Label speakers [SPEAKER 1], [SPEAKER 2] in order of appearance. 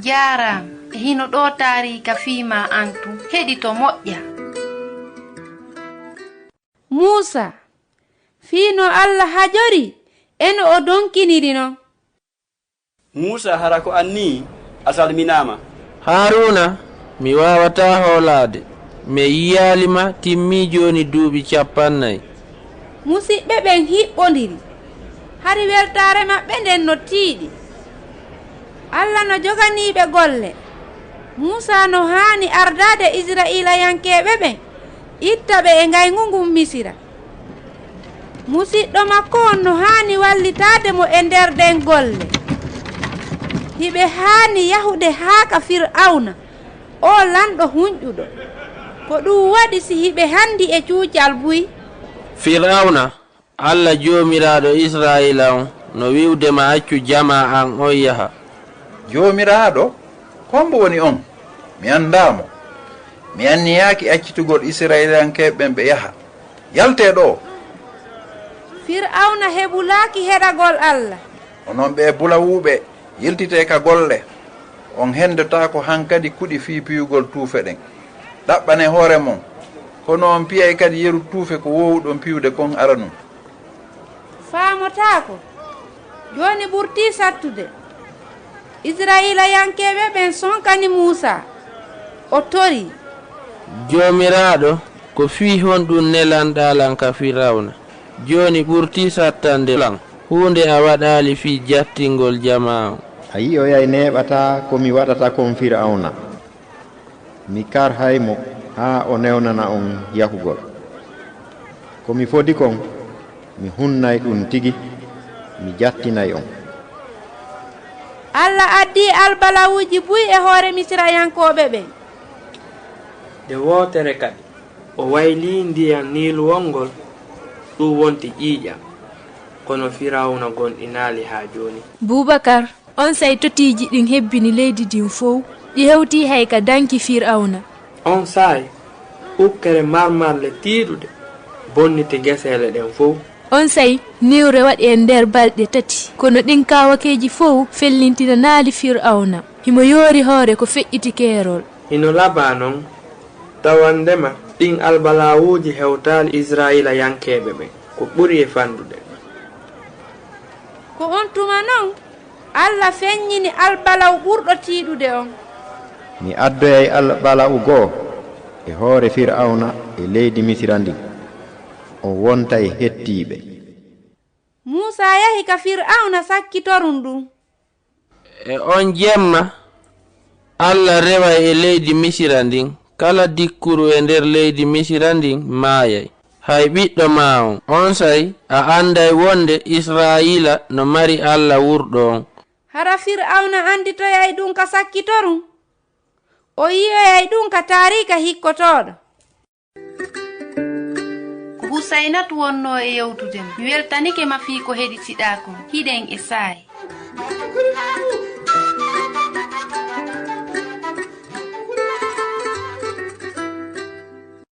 [SPEAKER 1] Jaram hino ɗo tarika fiima antu heɗito moƴƴa.
[SPEAKER 2] Musa fiino Allah hajori eno o donkinirino.
[SPEAKER 3] Musa hara ko anni asalminama.
[SPEAKER 4] Haruna mi wawata holade mi yiyalima timmi joni duuɓi 40.
[SPEAKER 2] Musidɓe ɓen hiɓɓodiri hari weltare maɓɓe nden no tiiɗi. Allah no joganiɓe golle. Musa no hani ardade Israilayankeɓe ɓen itta ɓe e ngayngugum Misira. Musidɗo makko on no hani wallitade mo e nder ɗen golle. Hiɓe hani yahude haaka Fir'awna o lanɗo hunƴuɗo. Ko ɗum waɗi si hiɓe handi e cuucal buy.
[SPEAKER 4] Fir'awna Allah jomiraɗo Israila on no wiwdema accu jama an on yaha.
[SPEAKER 5] Jomiraɗo kombo woni on? Mi andamo. Mi anniyaki accitugol Israilankeɓe ɓe yaha. Yalte ɗo.
[SPEAKER 2] Fir'awna heɓulaki heɗagol Allah.
[SPEAKER 5] Onon ɓe bulawuɓe yiltite ka golle. On hendota ko hankadi kuɗi fi piyugol tuufe ɗen. ɗaɓɓane hoore mon kono on piyay kadi yeru tuufe ko wowɗon piwde kon aranum.
[SPEAKER 2] Faamotako joni ɓurti sattude. Israilayankeɓe ɓen sonkani Musa o tori.
[SPEAKER 4] Jomiraɗo ko fi honɗum nelanɗalan ka Firawna. Joni ɓurti sattande lan hunde a waɗali fi jattingol jama.
[SPEAKER 6] A yi o yay neɓata komi waɗata kon Firawna. Mi kar haymo ha o newnana on yahugol. Komi fodi kon mi hunnay ɗum tigi mi jattinay on.
[SPEAKER 2] Allah addi albalawuji buy e hoore Misirayankoɓe ɓen.
[SPEAKER 7] De wotere kadi o wayli ndiyam niilu wongol ɗum wonti ƴiiƴam kono Firawna gonɗinali ha joni.
[SPEAKER 8] Boubacar on say totiji ɗin hebbini leydi din fof ɗi hewti hay ka danki Firawna.
[SPEAKER 7] On say ukkere marmarle tiiɗude bonniti gesele ɗen fof.
[SPEAKER 8] On say niwre waɗi e nder balɗe 3 kono ɗin kawakeji fof fellintina naali Firawna himo yoori hoore ko feƴƴiti keerol.
[SPEAKER 7] Hino laba non tawandema ɗin albalawuji hewtali Israilayankeɓe ɓen ko ɓuri e fandude.
[SPEAKER 2] Ko on tuma non Allah feññini albalaw ɓurɗo tiiɗude on.
[SPEAKER 6] Mi addoyay albalaw goo e hoore Firawna e leydi Misira ndin o wonta e hettiɓe.
[SPEAKER 2] Musa yahi ka Firawna sakkitorum ɗum.
[SPEAKER 4] E on jemma Allah rewa e leydi Misira ndin kala dikkuru e nder leydi Misira ndin maayay. Hay ɓiɗɗo ma on say a anday wonde Israila no mari Allah wurɗo on.
[SPEAKER 2] Hara Firawna anditoyay ɗum ka sakkitorum. O yiyoyay ɗum ka tarika hikkotoɗo.
[SPEAKER 1] Ko Husainatu wonno e yewtudem. Mi weltanike ma fii ko heɗitiɗa kon hiɗen e saayi.